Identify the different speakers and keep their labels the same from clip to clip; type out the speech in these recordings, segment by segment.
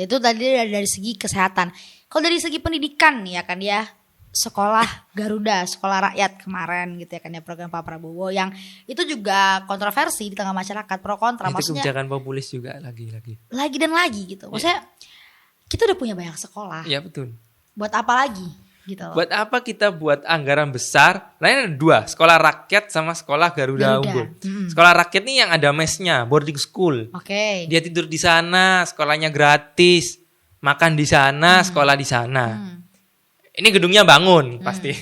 Speaker 1: Itu tadi dari segi kesehatan. Kalau dari segi pendidikan nih ya kan ya, sekolah Garuda, sekolah rakyat kemarin gitu ya kan ya, program Pak Prabowo yang itu juga kontroversi di tengah masyarakat, pro kontra.
Speaker 2: Itu
Speaker 1: Maksudnya
Speaker 2: kebijakan populis juga lagi.
Speaker 1: lagi dan lagi gitu. Maksudnya kita udah punya banyak sekolah.
Speaker 2: Iya betul.
Speaker 1: Buat apa lagi gitu loh.
Speaker 2: Buat apa kita buat anggaran besar? Lain ada dua, sekolah rakyat sama sekolah Garuda Unggul. Sekolah rakyat nih yang ada mesnya, boarding school.
Speaker 1: Oke.
Speaker 2: Dia tidur di sana, sekolahnya gratis, makan di sana, sekolah di sana. Ini gedungnya bangun pasti,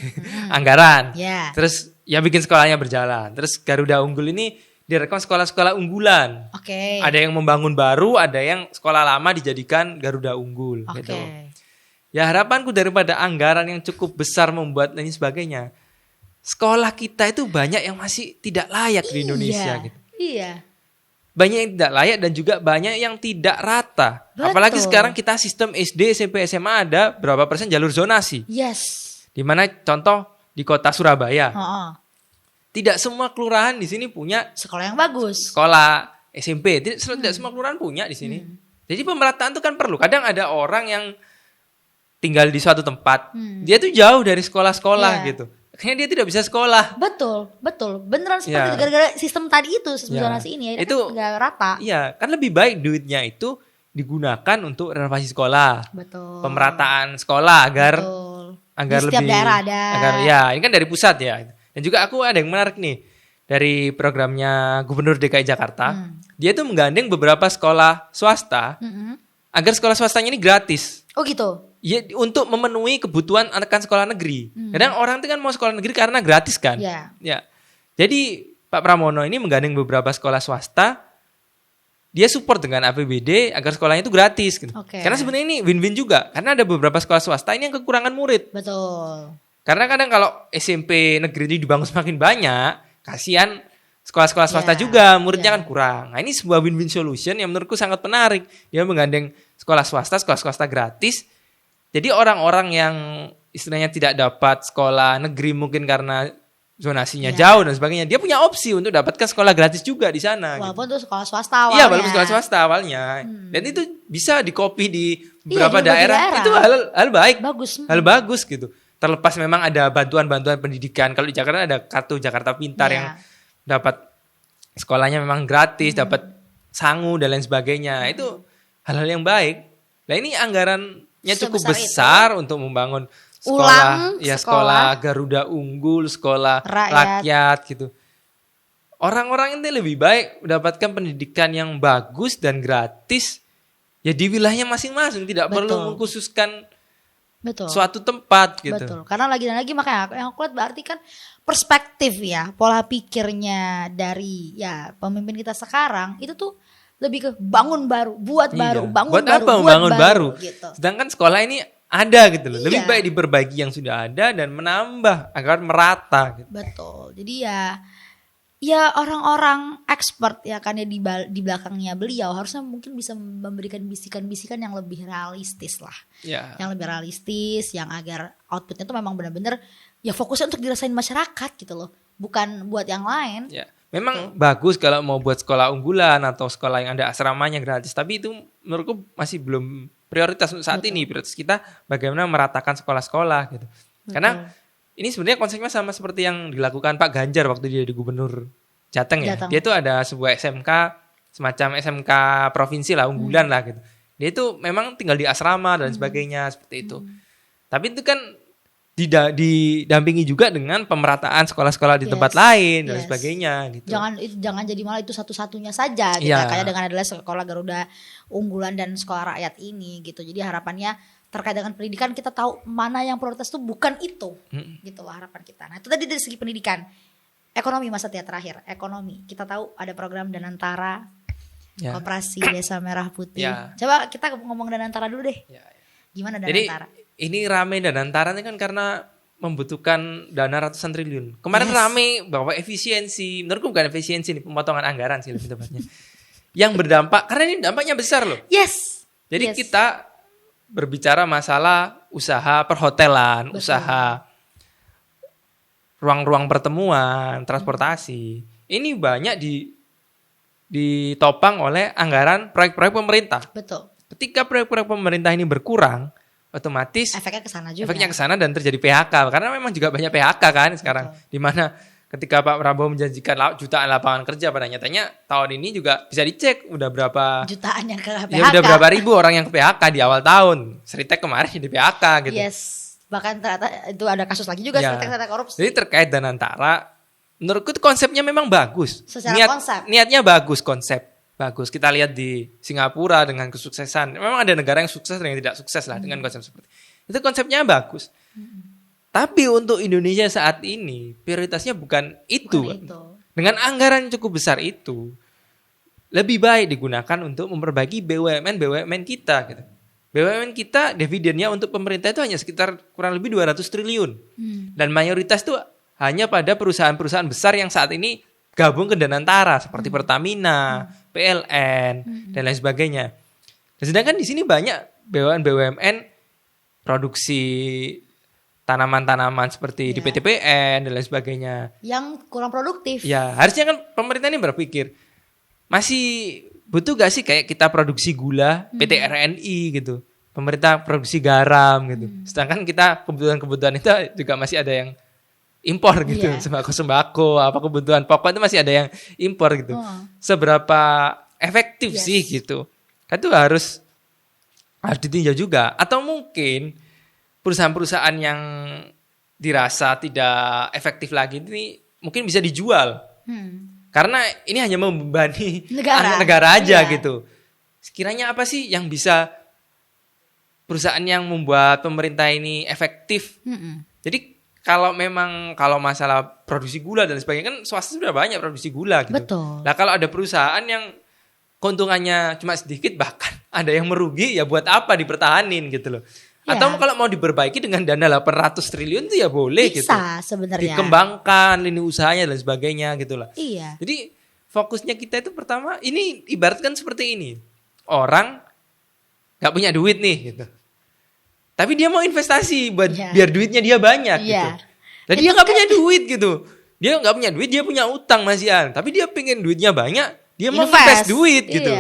Speaker 2: anggaran.
Speaker 1: Ya.
Speaker 2: Terus ya bikin sekolahnya berjalan. Terus Garuda Unggul ini direkam sekolah-sekolah unggulan.
Speaker 1: Oke.
Speaker 2: Ada yang membangun baru, ada yang sekolah lama dijadikan Garuda Unggul.
Speaker 1: Oke.
Speaker 2: Gitu. Ya harapanku daripada anggaran yang cukup besar membuat ini sebagainya, sekolah kita itu banyak yang masih tidak layak di Indonesia. Gitu.
Speaker 1: Iya.
Speaker 2: Banyak yang tidak layak dan juga banyak yang tidak rata.
Speaker 1: Betul.
Speaker 2: Apalagi sekarang kita sistem SD, SMP, SMA ada berapa persen jalur zonasi.
Speaker 1: Yes.
Speaker 2: Dimana contoh di kota Surabaya,
Speaker 1: Oh.
Speaker 2: tidak semua kelurahan di sini punya
Speaker 1: Sekolah yang bagus.
Speaker 2: sekolah SMP. Tidak semua kelurahan punya di sini. Jadi pemerataan itu kan perlu. Kadang ada orang yang tinggal di suatu tempat, dia tuh jauh dari sekolah-sekolah gitu. Akhirnya dia tidak bisa sekolah.
Speaker 1: Betul. Beneran seperti
Speaker 2: Ya.
Speaker 1: gara-gara sistem tadi itu, sistem
Speaker 2: Ya.
Speaker 1: zonasi ini ya,
Speaker 2: Itu-
Speaker 1: kan nggak rata.
Speaker 2: Iya, kan lebih baik duitnya itu digunakan untuk renovasi sekolah,
Speaker 1: Betul.
Speaker 2: pemerataan sekolah agar
Speaker 1: Betul.
Speaker 2: agar
Speaker 1: Di setiap
Speaker 2: lebih
Speaker 1: daerah ada.
Speaker 2: agar ya ini kan dari pusat ya. Dan juga aku ada yang menarik nih dari programnya Gubernur DKI Jakarta. Dia tuh menggandeng beberapa sekolah swasta agar sekolah swastanya ini gratis.
Speaker 1: Oh gitu.
Speaker 2: Ya untuk memenuhi kebutuhan anak sekolah negeri. Kadang orang itu kan mau sekolah negeri karena gratis kan.
Speaker 1: Iya.
Speaker 2: Ya. Jadi Pak Pramono ini menggandeng beberapa sekolah swasta. Dia support dengan APBD agar sekolahnya itu gratis gitu.
Speaker 1: Oke.
Speaker 2: Karena sebenarnya ini win-win juga. Karena ada beberapa sekolah swasta ini yang kekurangan murid.
Speaker 1: Betul.
Speaker 2: Karena kadang kalau SMP negeri ini dibangun semakin banyak, kasihan sekolah-sekolah swasta
Speaker 1: Ya,
Speaker 2: juga muridnya
Speaker 1: ya.
Speaker 2: kan kurang. Nah, ini sebuah win-win solution yang menurutku sangat menarik. Dia menggandeng sekolah swasta gratis. Jadi orang-orang yang istilahnya tidak dapat sekolah negeri mungkin karena zonasinya
Speaker 1: Ya.
Speaker 2: jauh dan sebagainya, dia punya opsi untuk dapatkan sekolah gratis juga di sana.
Speaker 1: Walaupun
Speaker 2: Gitu.
Speaker 1: itu sekolah swasta awalnya.
Speaker 2: Iya, walaupun sekolah swasta awalnya. Dan itu bisa dikopi di beberapa
Speaker 1: di berbagai
Speaker 2: daerah.
Speaker 1: daerah.
Speaker 2: Itu hal baik.
Speaker 1: Bagus.
Speaker 2: Hal bagus gitu. Terlepas memang ada bantuan-bantuan pendidikan. Kalau di Jakarta ada kartu Jakarta Pintar
Speaker 1: Iya.
Speaker 2: yang dapat sekolahnya memang gratis, dapat sangu dan lain sebagainya. Itu hal-hal yang baik. Nah, ini anggarannya cukup
Speaker 1: Sebesar
Speaker 2: besar untuk membangun
Speaker 1: Ulang
Speaker 2: sekolah Garuda Unggul, sekolah rakyat gitu. Orang-orang ini lebih baik mendapatkan pendidikan yang bagus dan gratis ya di wilayahnya masing-masing, tidak perlu
Speaker 1: Betul.
Speaker 2: mengkhususkan
Speaker 1: Betul.
Speaker 2: suatu tempat gitu.
Speaker 1: Betul. Karena lagi dan lagi makanya yang aku lihat berarti kan perspektif ya, pola pikirnya dari ya pemimpin kita sekarang itu tuh lebih ke bangun baru, buat baru,
Speaker 2: Iya.
Speaker 1: bangun
Speaker 2: Buat
Speaker 1: baru,
Speaker 2: apa membangun baru?
Speaker 1: gitu.
Speaker 2: Sedangkan sekolah ini ada gitu loh. Lebih
Speaker 1: Iya.
Speaker 2: baik diperbaiki yang sudah ada dan menambah agar merata gitu.
Speaker 1: Betul. Jadi ya orang-orang expert ya kan ya di belakangnya beliau harusnya mungkin bisa memberikan bisikan-bisikan yang lebih realistis lah.
Speaker 2: Ya.
Speaker 1: Yang lebih realistis, yang agar outputnya tuh memang benar-benar ya fokusnya untuk dirasain masyarakat gitu loh. Bukan buat yang lain.
Speaker 2: Ya. Memang bagus kalau mau buat sekolah unggulan atau sekolah yang ada asramanya gratis, tapi itu menurutku masih belum prioritas untuk saat ini. Prioritas kita bagaimana meratakan sekolah-sekolah gitu. Karena ini sebenarnya konsepnya sama seperti yang dilakukan Pak Ganjar waktu dia di Gubernur Jateng ya.
Speaker 1: Jateng.
Speaker 2: Dia itu ada sebuah SMK, semacam SMK provinsi lah, unggulan lah gitu. Dia itu memang tinggal di asrama dan sebagainya seperti itu. Tapi itu kan didampingi juga dengan pemerataan sekolah-sekolah di tempat lain dan sebagainya gitu.
Speaker 1: Jangan jadi malah itu satu-satunya saja gitu.
Speaker 2: Iya.
Speaker 1: Kayak dengan adalah sekolah Garuda Unggulan dan sekolah rakyat ini gitu. Jadi harapannya terkait dengan pendidikan kita tahu mana yang prioritas itu bukan itu. Gitu loh harapan kita. Nah, itu tadi dari segi pendidikan. Ekonomi Mas Satya terakhir, ekonomi. Kita tahu ada program Danantara, Koperasi Desa Merah Putih.
Speaker 2: Ya.
Speaker 1: Coba kita ngomong Danantara dulu deh.
Speaker 2: Ya.
Speaker 1: Gimana
Speaker 2: Jadi
Speaker 1: Danantara?
Speaker 2: ini rame Danantara ini kan karena membutuhkan dana ratusan triliun. Kemarin rame bahwa efisiensi, menurutku bukan efisiensi nih, pemotongan anggaran sih lebih tepatnya. Yang berdampak, karena ini dampaknya besar loh.
Speaker 1: Yes.
Speaker 2: Jadi
Speaker 1: Yes.
Speaker 2: kita berbicara masalah usaha perhotelan,
Speaker 1: Betul.
Speaker 2: usaha ruang-ruang pertemuan, transportasi. Ini banyak ditopang oleh anggaran proyek-proyek pemerintah.
Speaker 1: Betul.
Speaker 2: Ketika proyek-proyek pemerintah ini berkurang, otomatis
Speaker 1: Efeknya ke sana juga.
Speaker 2: efeknya ke sana dan terjadi PHK. Karena memang juga banyak PHK kan sekarang. Di mana ketika Pak Prabowo menjanjikan jutaan lapangan kerja, pada nyatanya tahun ini juga bisa dicek udah berapa
Speaker 1: Jutaan yang ke PHK.
Speaker 2: ya udah berapa ribu orang yang ke PHK di awal tahun. Seritek kemarin di PHK gitu.
Speaker 1: Yes. Bahkan ternyata itu ada kasus lagi juga
Speaker 2: Ya.
Speaker 1: Seritek korupsi.
Speaker 2: Jadi terkait Danantara, menurutku itu konsepnya memang bagus.
Speaker 1: Secara konsep.
Speaker 2: Niatnya bagus, konsep bagus. Kita lihat di Singapura dengan kesuksesan. Memang ada negara yang sukses dan yang tidak sukses lah dengan konsep seperti itu. Konsepnya bagus. Tapi untuk Indonesia saat ini prioritasnya bukan itu.
Speaker 1: Bukan itu.
Speaker 2: Dengan anggaran yang cukup besar itu, lebih baik digunakan untuk memperbaiki BUMN kita gitu. BUMN kita dividennya untuk pemerintah itu hanya sekitar kurang lebih 200 triliun. Dan mayoritas itu hanya pada perusahaan-perusahaan besar yang saat ini gabung ke Danantara seperti Pertamina, PLN, dan lain sebagainya. Dan sedangkan di sini banyak BUMN produksi tanaman-tanaman seperti di PTPN dan lain sebagainya.
Speaker 1: Yang kurang produktif.
Speaker 2: Ya, harusnya kan pemerintah ini berpikir masih butuh gak sih kayak kita produksi gula, PT RNI gitu. Pemerintah produksi garam gitu. Sedangkan kita kebutuhan-kebutuhan itu juga masih ada yang impor gitu. Sembako-sembako, apa kebutuhan pokok itu masih ada yang impor gitu. Seberapa efektif sih gitu. Itu harus ditinjau juga. Atau mungkin perusahaan-perusahaan yang dirasa tidak efektif lagi ini mungkin bisa dijual. Karena ini hanya membebani negara aja gitu. Sekiranya apa sih yang bisa perusahaan yang membuat pemerintah ini efektif? Jadi kalau masalah produksi gula dan sebagainya kan swasta sudah banyak produksi gula gitu.
Speaker 1: Betul.
Speaker 2: Nah kalau ada perusahaan yang keuntungannya cuma sedikit bahkan ada yang merugi ya buat apa dipertahanin gitu loh. Atau kalau mau diperbaiki dengan dana 800 triliun itu ya boleh gitu.
Speaker 1: Bisa sebenarnya.
Speaker 2: Dikembangkan lini usahanya dan sebagainya gitu lah.
Speaker 1: Iya.
Speaker 2: Jadi fokusnya kita itu pertama ini ibaratkan seperti ini. Orang gak punya duit nih gitu. Tapi dia mau investasi buat biar duitnya dia banyak gitu. Dan dia gak punya duit gitu. Dia gak punya duit, dia punya utang masihan. Tapi dia pengen duitnya banyak, dia mau invest duit gitu.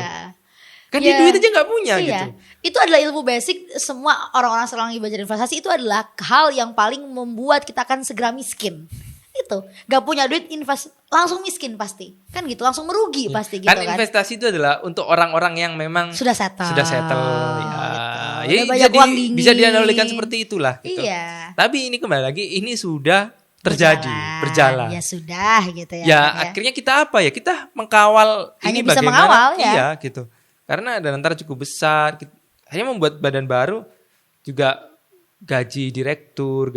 Speaker 2: Kan dia duit aja gak punya gitu.
Speaker 1: Itu adalah ilmu basic semua orang-orang sekarang yang belajar investasi. Itu adalah hal yang paling membuat kita akan segera miskin. Itu gak punya duit invest langsung miskin pasti. Kan gitu, langsung merugi pasti gitu kan.
Speaker 2: Investasi itu adalah untuk orang-orang yang memang
Speaker 1: sudah settle
Speaker 2: ya.
Speaker 1: Gitu.
Speaker 2: Jadi bisa dianalogikan seperti itulah gitu.
Speaker 1: Iya.
Speaker 2: Tapi ini kembali lagi ini sudah terjadi, berjalan.
Speaker 1: Ya sudah gitu ya.
Speaker 2: Ya akhirnya kita apa ya? Kita mengawal
Speaker 1: hanya
Speaker 2: ini
Speaker 1: bisa
Speaker 2: bagaimana?
Speaker 1: mengawal ya.
Speaker 2: Iya gitu. Karena Danantara cukup besar. Hanya membuat badan baru juga gaji direktur,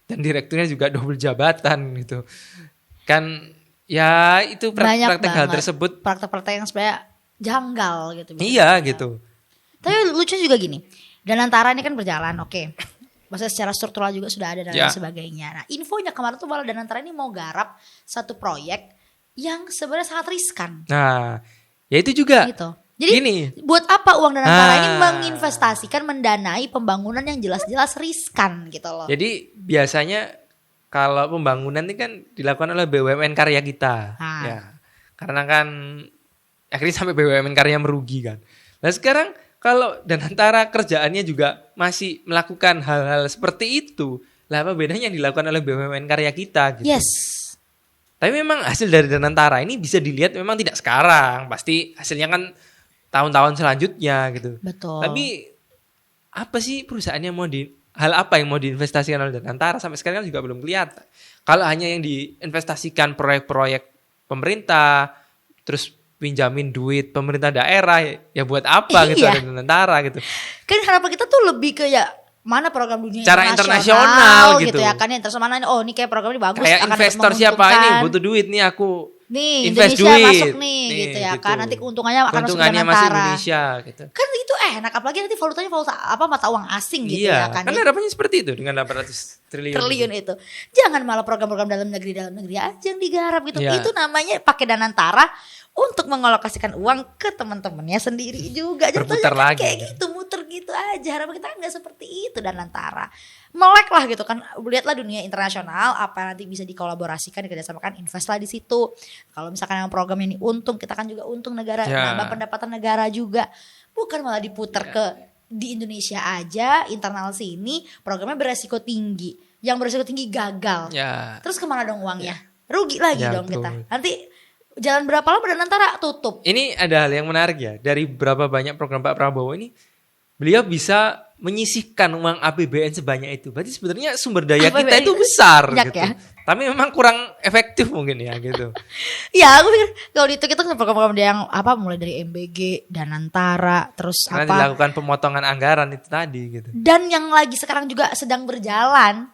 Speaker 2: dan direkturnya juga double jabatan gitu. Kan ya itu praktek hal tersebut.
Speaker 1: Praktek-praktek yang sebenarnya janggal gitu.
Speaker 2: Iya gitu.
Speaker 1: Tapi lucu juga gini. Danantara ini kan berjalan, oke. Maksudnya secara struktural juga sudah ada dan lain sebagainya. Nah, infonya kemarin tuh malah Danantara ini mau garap satu proyek yang sebenarnya sangat riskan.
Speaker 2: Nah, ya itu juga.
Speaker 1: Gitu. Jadi buat apa uang Danantara ini menginvestasikan, mendanai pembangunan yang jelas-jelas riskan gitu loh.
Speaker 2: Jadi biasanya kalau pembangunan ini kan dilakukan oleh BUMN karya kita. Ya. Karena kan akhirnya sampai BUMN karya merugi kan. Nah sekarang kalau Danantara kerjaannya juga masih melakukan hal-hal seperti itu, lah apa bedanya yang dilakukan oleh BUMN karya kita gitu.
Speaker 1: Yes.
Speaker 2: Tapi memang hasil dari Danantara ini bisa dilihat memang tidak sekarang, pasti hasilnya kan tahun-tahun selanjutnya gitu.
Speaker 1: Betul.
Speaker 2: Tapi apa sih perusahaan yang hal apa yang mau diinvestasikan oleh Danantara sampai sekarang kan juga belum kelihatan. Kalau hanya yang diinvestasikan proyek-proyek pemerintah, terus pinjamin duit pemerintah daerah ya buat apa gitu ada Danantara gitu.
Speaker 1: Kan harapan kita tuh lebih ke ya mana program dunia
Speaker 2: cara internasional gitu
Speaker 1: ya kan internasional ini kayak program ini bagus
Speaker 2: kayak
Speaker 1: akan
Speaker 2: investor siapa ini butuh duit nih aku
Speaker 1: nih
Speaker 2: invest
Speaker 1: Indonesia
Speaker 2: duit
Speaker 1: masuk nih gitu ya kan nanti keuntungannya akan masuk ke
Speaker 2: masuk Indonesia gitu.
Speaker 1: Kan itu enak apalagi nanti valutanya mata uang asing gitu ya kan.
Speaker 2: Kan harapannya seperti itu dengan 800 triliun
Speaker 1: itu. Jangan malah program-program dalam negeri aja yang digarap gitu. Itu namanya pakai Danantara untuk mengalokasikan uang ke teman-temannya sendiri juga.
Speaker 2: Berputar lagi.
Speaker 1: Kayak gitu, muter gitu aja. Harapan kita nggak seperti itu Danantara. Melek lah gitu kan. Lihatlah dunia internasional apa nanti bisa dikolaborasikan, dikerjasamakan, invest lah di situ. Kalau misalkan yang program ini untung, kita kan juga untung negara, nambah pendapatan negara juga. bukan malah diputar ke di Indonesia aja, internal sini programnya beresiko tinggi. Yang beresiko tinggi gagal.
Speaker 2: Ya.
Speaker 1: Terus kemana dong uangnya? Rugi lagi
Speaker 2: Ya,
Speaker 1: dong
Speaker 2: betul.
Speaker 1: kita. Nanti jalan berapa lama dan antara tutup.
Speaker 2: Ini ada hal yang menarik ya. Dari berapa banyak program Pak Prabowo ini, beliau bisa menyisihkan uang APBN sebanyak itu. Berarti sebenarnya sumber daya kita
Speaker 1: APBN
Speaker 2: itu besar
Speaker 1: banyak
Speaker 2: gitu.
Speaker 1: ya.
Speaker 2: Tapi memang kurang efektif mungkin ya gitu.
Speaker 1: Ya aku pikir kalau dihitung itu program-program dia yang apa mulai dari MBG, Danantara, terus
Speaker 2: Karena
Speaker 1: apa.
Speaker 2: dilakukan pemotongan anggaran itu tadi gitu.
Speaker 1: Dan yang lagi sekarang juga sedang berjalan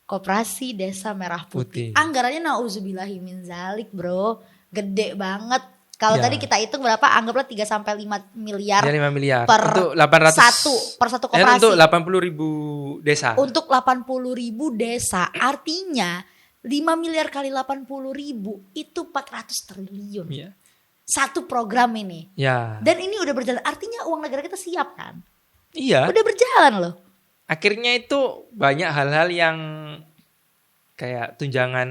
Speaker 1: Koperasi Desa Merah
Speaker 2: Putih.
Speaker 1: Putih. Anggarannya nauzubillahi min zalik, Bro. Gede banget. Kalau
Speaker 2: Ya.
Speaker 1: tadi kita hitung berapa? Anggaplah 3 sampai 5 miliar.
Speaker 2: Ya 5 miliar.
Speaker 1: per
Speaker 2: untuk 800
Speaker 1: per satu koperasi.
Speaker 2: Untuk 80.000 desa.
Speaker 1: Untuk 80.000 desa, artinya 5 miliar kali 80.000 itu 400 triliun.
Speaker 2: Iya.
Speaker 1: Satu program ini.
Speaker 2: Ya.
Speaker 1: Dan ini udah berjalan. Artinya uang negara kita siap kan?
Speaker 2: Iya.
Speaker 1: Udah berjalan loh.
Speaker 2: Akhirnya itu banyak hal-hal yang kayak tunjangan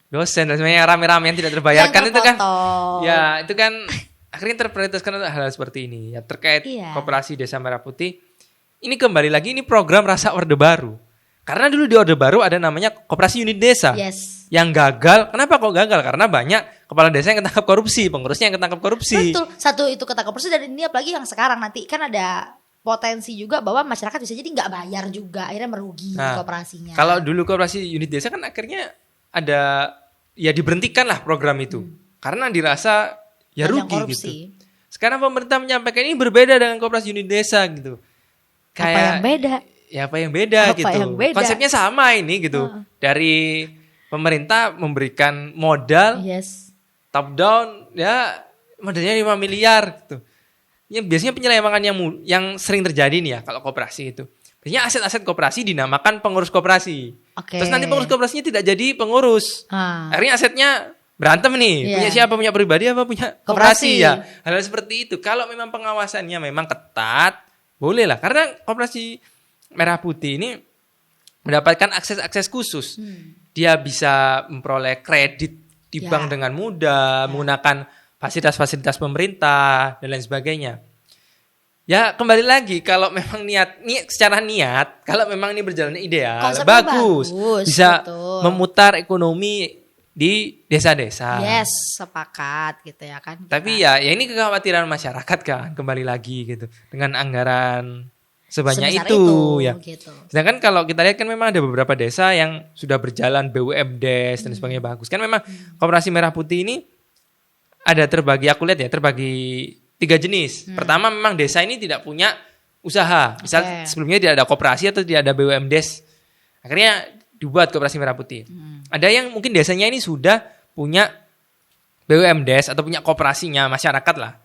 Speaker 2: dosen dan sebenarnya rame-rame yang tidak terbayarkan
Speaker 1: Yang
Speaker 2: itu kan.
Speaker 1: terpotong.
Speaker 2: Ya, itu kan akhirnya terprioritaskan untuk hal-hal seperti ini. Ya, terkait
Speaker 1: Iya.
Speaker 2: Koperasi Desa Merah Putih. Ini kembali lagi ini program rasa Orde Baru. Karena dulu di Orde Baru ada namanya Koperasi Unit Desa.
Speaker 1: Yes.
Speaker 2: Yang gagal. Kenapa kok gagal? Karena banyak kepala desa yang ketangkap korupsi, pengurusnya yang ketangkap korupsi.
Speaker 1: Betul. Satu itu ketangkap persis, dan ini apalagi yang sekarang nanti kan ada potensi juga bahwa masyarakat bisa jadi nggak bayar juga, akhirnya merugi koperasinya.
Speaker 2: Kalau dulu Koperasi Unit Desa kan akhirnya ada ya diberhentikan lah program itu. Karena dirasa ya
Speaker 1: Ajang
Speaker 2: rugi
Speaker 1: korupsi.
Speaker 2: gitu. Sekarang pemerintah menyampaikan ini berbeda dengan Koperasi Unit Desa gitu.
Speaker 1: Apa yang beda?
Speaker 2: Ya apa yang beda
Speaker 1: Apa
Speaker 2: gitu.
Speaker 1: yang beda?
Speaker 2: Konsepnya sama ini gitu. Dari pemerintah memberikan modal
Speaker 1: Yes.
Speaker 2: top down ya modalnya 5 miliar gitu. Ya biasanya penyelewengan yang sering terjadi nih ya kalau koperasi itu. Biasanya aset-aset koperasi dinamakan pengurus koperasi.
Speaker 1: Oke.
Speaker 2: Terus nanti pengurus koperasinya tidak jadi pengurus.
Speaker 1: Ah.
Speaker 2: Akhirnya asetnya berantem nih.
Speaker 1: Iya.
Speaker 2: Punya siapa? Punya pribadi apa punya
Speaker 1: Koperasi.
Speaker 2: koperasi ya. Hal seperti itu. Kalau memang pengawasannya memang ketat, boleh lah. Karena Koperasi Merah Putih ini mendapatkan akses-akses khusus. Dia bisa memperoleh kredit di
Speaker 1: Ya.
Speaker 2: bank dengan mudah, menggunakan fasilitas-fasilitas pemerintah dan lain sebagainya. Ya kembali lagi kalau memang niat secara niat, kalau memang ini berjalan ideal,
Speaker 1: Konsepnya
Speaker 2: bagus,
Speaker 1: bagus,
Speaker 2: bisa
Speaker 1: betul.
Speaker 2: memutar ekonomi di desa-desa.
Speaker 1: Yes, sepakat gitu ya kan.
Speaker 2: Tapi ya ini kekhawatiran masyarakat kan kembali lagi gitu dengan anggaran sebanyak
Speaker 1: Sebesar
Speaker 2: itu ya.
Speaker 1: gitu.
Speaker 2: Sedangkan kalau kita lihat kan memang ada beberapa desa yang sudah berjalan BUMDes dan sebagainya bagus. Kan memang Koperasi Merah Putih ini ada terbagi, aku lihat ya, terbagi 3 jenis. Pertama memang desa ini tidak punya usaha. Misal
Speaker 1: Oke.
Speaker 2: sebelumnya tidak ada koperasi atau tidak ada BUMDes. Akhirnya dibuat Koperasi Merah Putih. Ada yang mungkin desanya ini sudah punya BUMDes atau punya koperasinya masyarakat lah.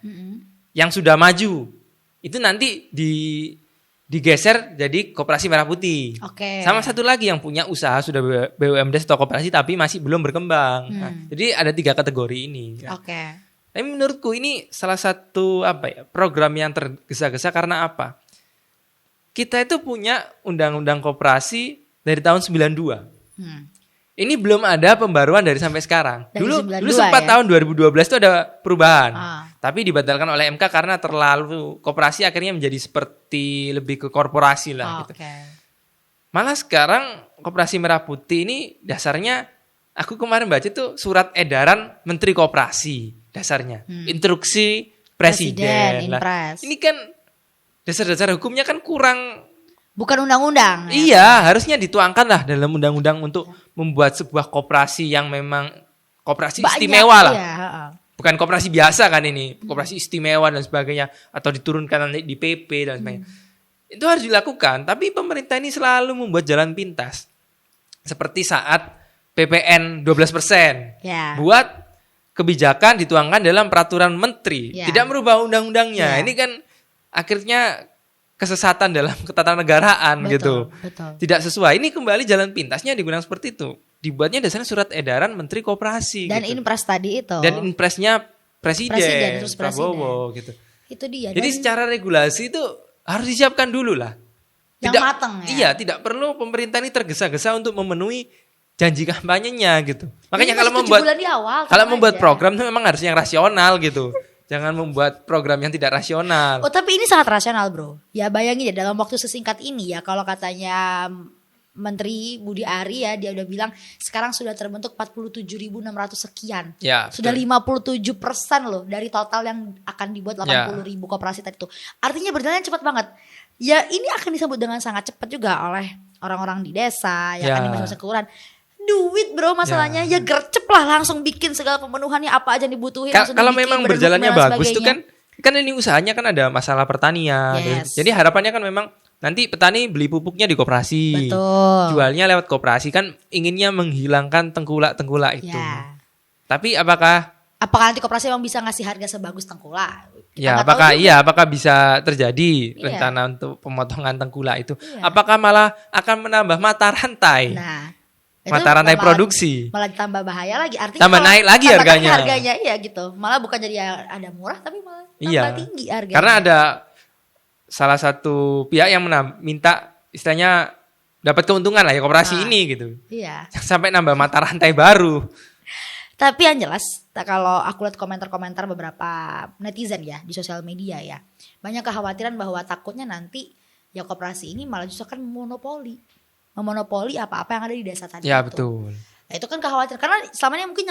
Speaker 2: Yang sudah maju. Itu nanti digeser jadi Koperasi Merah Putih.
Speaker 1: Oke.
Speaker 2: Sama satu lagi yang punya usaha sudah BUMDes atau koperasi tapi masih belum berkembang. Nah, jadi ada 3 kategori ini. Ya.
Speaker 1: Oke.
Speaker 2: Tapi menurutku ini salah satu program yang tergesa-gesa karena apa? Kita itu punya undang-undang koperasi dari tahun 92. Ini belum ada pembaruan dari sampai sekarang.
Speaker 1: Dari
Speaker 2: Dulu
Speaker 1: 92
Speaker 2: sempat
Speaker 1: ya?
Speaker 2: tahun 2012 itu ada perubahan.
Speaker 1: Ah.
Speaker 2: Tapi dibatalkan oleh MK karena terlalu koperasi akhirnya menjadi seperti lebih ke korporasi lah gitu.
Speaker 1: Oke.
Speaker 2: Malah sekarang Koperasi Merah Putih ini dasarnya aku kemarin baca itu surat edaran Menteri Koperasi dasarnya. Instruksi Presiden. Lah,
Speaker 1: Impres.
Speaker 2: ini kan dasar-dasar hukumnya kan kurang.
Speaker 1: Bukan undang-undang. Ya?
Speaker 2: Iya, harusnya dituangkan lah dalam undang-undang untuk membuat sebuah koperasi yang memang koperasi
Speaker 1: Banyak,
Speaker 2: istimewa lah.
Speaker 1: iya, heeh.
Speaker 2: Bukan koperasi biasa kan ini, koperasi istimewa dan sebagainya atau diturunkan nanti di PP dan sebagainya. Itu harus dilakukan, tapi pemerintah ini selalu membuat jalan pintas. Seperti saat PPN 12%.
Speaker 1: Ya.
Speaker 2: Buat kebijakan dituangkan dalam peraturan menteri,
Speaker 1: Ya.
Speaker 2: tidak merubah undang-undangnya.
Speaker 1: Ya.
Speaker 2: Ini kan akhirnya kesesatan dalam ketatanegaraan gitu.
Speaker 1: Betul.
Speaker 2: Tidak sesuai. Ini kembali jalan pintasnya digunakan seperti itu. Dibuatnya dasarnya surat edaran Menteri Koperasi
Speaker 1: Dan
Speaker 2: gitu.
Speaker 1: impres tadi itu.
Speaker 2: Dan impresnya presiden,
Speaker 1: Terus
Speaker 2: Prabowo gitu.
Speaker 1: Itu dia.
Speaker 2: Jadi
Speaker 1: Dan
Speaker 2: secara regulasi itu harus disiapkan dulu lah.
Speaker 1: yang matang ya.
Speaker 2: Iya, tidak perlu pemerintah ini tergesa-gesa untuk memenuhi janji kampanyenya gitu. Makanya
Speaker 1: Ini
Speaker 2: kalau
Speaker 1: masih 7
Speaker 2: membuat
Speaker 1: bulan di awal,
Speaker 2: kalau
Speaker 1: tenang
Speaker 2: membuat
Speaker 1: aja.
Speaker 2: program itu memang harus yang rasional gitu. Jangan membuat program yang tidak rasional.
Speaker 1: Oh tapi ini sangat rasional bro. Ya bayangin ya dalam waktu sesingkat ini ya, kalau katanya Menteri Budi Ari ya, dia udah bilang sekarang sudah terbentuk 47.600 sekian.
Speaker 2: Ya,
Speaker 1: sudah
Speaker 2: betul.
Speaker 1: 57% loh dari total yang akan dibuat 80.000 koperasi tadi itu. Artinya berjalan cepat banget. Ya ini akan disebut dengan sangat cepat juga oleh orang-orang di desa, ya kan, di masa-masa kelurahan. Duit bro masalahnya, ya gercep lah langsung bikin segala pemenuhannya apa aja yang dibutuhin.
Speaker 2: Kalau memang berjalannya bagus tuh kan ini usahanya kan ada masalah pertanian.
Speaker 1: Yes.
Speaker 2: Jadi harapannya kan memang nanti petani beli pupuknya di koperasi.
Speaker 1: Betul.
Speaker 2: Jualnya lewat koperasi, kan inginnya menghilangkan tengkulak-tengkulak itu.
Speaker 1: Ya.
Speaker 2: Tapi apakah
Speaker 1: nanti koperasi memang bisa ngasih harga sebagus tengkulak?
Speaker 2: Ya, apakah bisa terjadi rencana untuk pemotongan tengkulak itu?
Speaker 1: Iya.
Speaker 2: Apakah malah akan menambah mata rantai?
Speaker 1: Nah,
Speaker 2: mata rantai produksi.
Speaker 1: Malah ditambah bahaya lagi. Artinya
Speaker 2: tambah naik lagi harganya.
Speaker 1: Harganya iya gitu. Malah bukan jadi ada murah tapi malah tambah tinggi harganya.
Speaker 2: Karena ada salah satu pihak yang minta istilahnya dapat keuntungan lah ya koperasi ini gitu.
Speaker 1: Iya.
Speaker 2: Sampai nambah mata rantai baru.
Speaker 1: Tapi yang jelas kalau aku lihat komentar-komentar beberapa netizen ya di sosial media ya, banyak kekhawatiran bahwa takutnya nanti ya koperasi ini malah justru akan memonopoli apa-apa yang ada di desa tadi.
Speaker 2: Ya
Speaker 1: itu.
Speaker 2: betul.
Speaker 1: Nah, itu kan kekhawatiran karena selama ini mungkin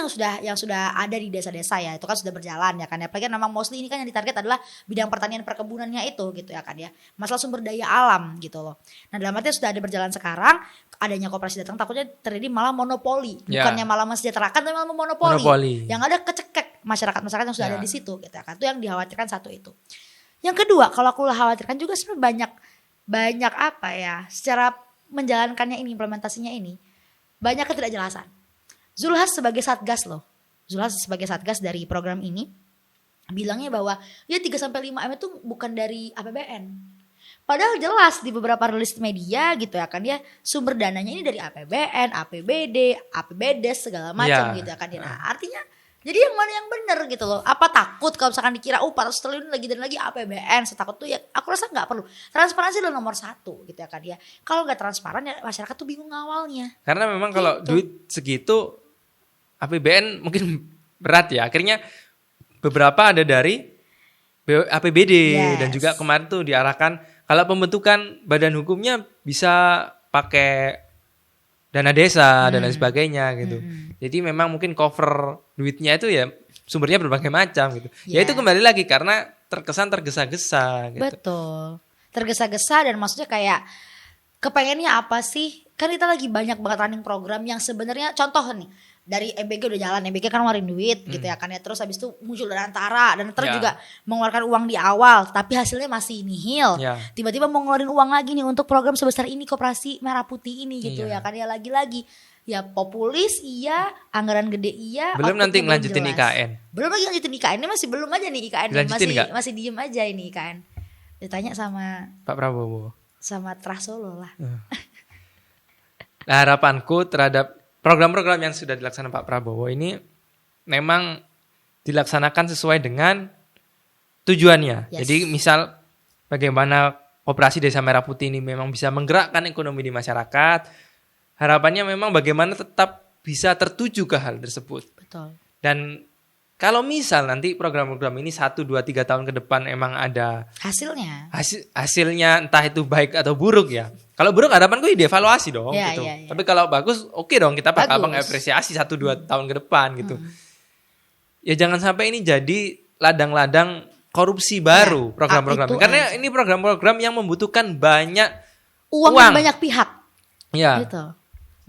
Speaker 1: yang sudah ada di desa-desa ya itu kan sudah berjalan ya kan ya. Apalagi kan memang mostly ini kan yang ditarget adalah bidang pertanian perkebunannya itu gitu ya kan ya. Masalah sumber daya alam gitu loh. Nah dalam artinya sudah ada berjalan sekarang, adanya koperasi datang takutnya terjadi malah monopoli, bukannya malah mensejahterakan tapi malah monopoli. Yang ada kecekek masyarakat yang sudah ada di situ gitu ya kan. Itu yang dikhawatirkan satu itu. Yang kedua kalau aku khawatirkan juga sebenarnya banyak apa ya secara menjalankannya ini, implementasinya ini banyak ketidakjelasan. Zulhas sebagai satgas dari program ini bilangnya bahwa ya 3-5 M itu bukan dari APBN. Padahal jelas di beberapa rilis media gitu ya kan ya sumber dananya ini dari APBN, APBD, APBDes segala macam gitu ya kan. Nah, artinya jadi yang mana yang benar gitu loh. Apa takut kalau misalkan dikira 400 triliun lagi dan lagi APBN, setakut tuh ya aku rasa nggak perlu. Transparansi adalah nomor 1 gitu ya kan ya. Kalau nggak transparan ya masyarakat tuh bingung awalnya.
Speaker 2: Karena memang kalau duit segitu APBN mungkin berat ya. Akhirnya beberapa ada dari APBD dan juga kemarin tuh diarahkan kalau pembentukan badan hukumnya bisa pakai dana desa dan lain sebagainya gitu. Jadi memang mungkin cover duitnya itu ya sumbernya berbagai macam gitu. Ya itu kembali lagi karena terkesan tergesa-gesa gitu.
Speaker 1: Betul. Tergesa-gesa dan maksudnya kayak kepengennya apa sih? Kan kita lagi banyak banget running program yang sebenarnya contoh nih dari MBG udah jalan, MBG kan ngeluarin duit gitu ya kan ya, terus habis itu muncul dari antara dan terus juga mengeluarkan uang di awal tapi hasilnya masih nihil. Tiba-tiba mau ngeluarin uang lagi nih untuk program sebesar ini koperasi merah putih ini gitu ya kan ya, lagi-lagi ya populis iya, anggaran gede iya,
Speaker 2: belum nanti ngelanjutin IKN.
Speaker 1: Belum lagi lanjutin IKN, ini masih belum aja nih IKN, masih diem aja ini IKN. Ditanya sama
Speaker 2: Pak Prabowo,
Speaker 1: sama Trah Solo lah.
Speaker 2: Nah, harapanku terhadap program-program yang sudah dilaksanakan Pak Prabowo ini memang dilaksanakan sesuai dengan tujuannya. Jadi misal bagaimana koperasi Desa Merah Putih ini memang bisa menggerakkan ekonomi di masyarakat. Harapannya memang bagaimana tetap bisa tertuju ke hal tersebut.
Speaker 1: Betul.
Speaker 2: Dan kalau misal nanti program-program ini 1, 2, 3 tahun ke depan emang ada hasilnya entah itu baik atau buruk ya. Kalau buruk harapanku dievaluasi dong gitu. Tapi kalau bagus oke dong kita bakal mengapresiasi 1-2 tahun ke depan gitu. Ya jangan sampai ini jadi ladang-ladang korupsi baru program-program ini. Karena ini program-program yang membutuhkan banyak uang
Speaker 1: dan banyak pihak.
Speaker 2: Ya.
Speaker 1: Gitu.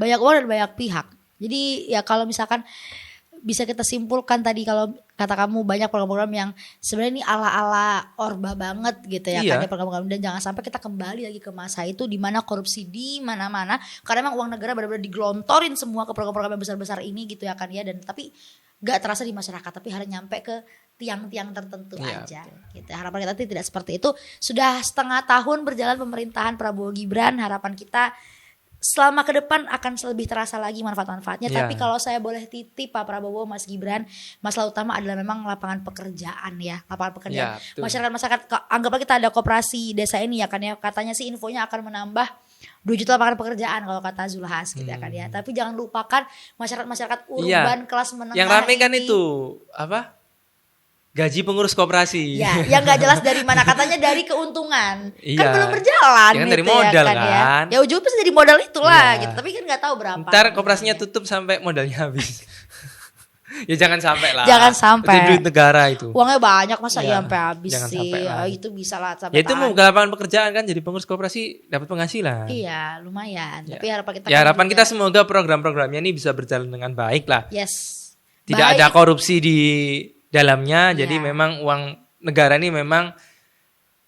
Speaker 1: Banyak uang dan banyak pihak. Jadi ya kalau misalkan bisa kita simpulkan tadi kalau kata kamu banyak program-program yang sebenarnya ini ala-ala Orba banget gitu ya kan program-program, dan jangan sampai kita kembali lagi ke masa itu di mana korupsi di mana-mana karena memang uang negara benar-benar digelontorin semua ke program-program yang besar-besar ini gitu ya kan ya, dan tapi gak terasa di masyarakat tapi hanya nyampe ke tiang-tiang tertentu aja gitu. Harapan kita tidak seperti itu. Sudah setengah tahun berjalan pemerintahan Prabowo Gibran, harapan kita selama ke depan akan lebih terasa lagi manfaat-manfaatnya. Tapi kalau saya boleh titip Pak Prabowo, Mas Gibran, masalah utama adalah memang lapangan pekerjaan ya. Lapangan pekerjaan. Masyarakat anggaplah kita ada koperasi desa ini ya kan ya. Katanya sih infonya akan menambah 2 juta lapangan pekerjaan kalau kata Zulhas gitu ya kan ya. Tapi jangan lupakan masyarakat urban kelas menengah.
Speaker 2: Yang rame kan itu apa? gaji pengurus koperasi.
Speaker 1: Ya, yang nggak jelas dari mana, katanya dari keuntungan. Kan
Speaker 2: Iya.
Speaker 1: belum berjalan
Speaker 2: Ya kan
Speaker 1: gitu
Speaker 2: dari modal
Speaker 1: ya
Speaker 2: kan.
Speaker 1: Ya ujung pasti jadi modal itulah
Speaker 2: Iya.
Speaker 1: gitu. Tapi kan nggak tahu berapa.
Speaker 2: Ntar
Speaker 1: gitu.
Speaker 2: koperasinya tutup sampai modalnya habis. Ya jangan sampai lah.
Speaker 1: Jangan sampai.
Speaker 2: Itu duit negara itu.
Speaker 1: Uangnya banyak masa
Speaker 2: Iya,
Speaker 1: ya sampai habis
Speaker 2: jangan
Speaker 1: sih.
Speaker 2: sampai lah.
Speaker 1: Itu bisa lah sampai
Speaker 2: Ya itu
Speaker 1: tahan.
Speaker 2: membuka lapangan pekerjaan kan, jadi pengurus koperasi dapat penghasilan.
Speaker 1: Iya, lumayan.
Speaker 2: Ya.
Speaker 1: Tapi harapan kita
Speaker 2: Ya
Speaker 1: kan
Speaker 2: harapan
Speaker 1: juga-
Speaker 2: kita semoga program-programnya ini bisa berjalan dengan baik lah.
Speaker 1: Yes.
Speaker 2: Tidak
Speaker 1: Baik.
Speaker 2: ada korupsi di dalamnya, jadi
Speaker 1: Iya.
Speaker 2: memang uang negara ini memang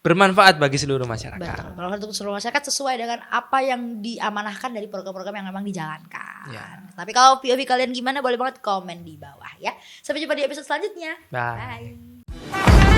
Speaker 2: bermanfaat bagi seluruh masyarakat.
Speaker 1: Betul. Kalau untuk seluruh masyarakat sesuai dengan apa yang diamanahkan dari program-program yang memang dijalankan.
Speaker 2: Ya.
Speaker 1: Tapi kalau POV kalian gimana boleh banget komen di bawah ya. Sampai jumpa di episode selanjutnya.
Speaker 2: Bye.
Speaker 1: Bye.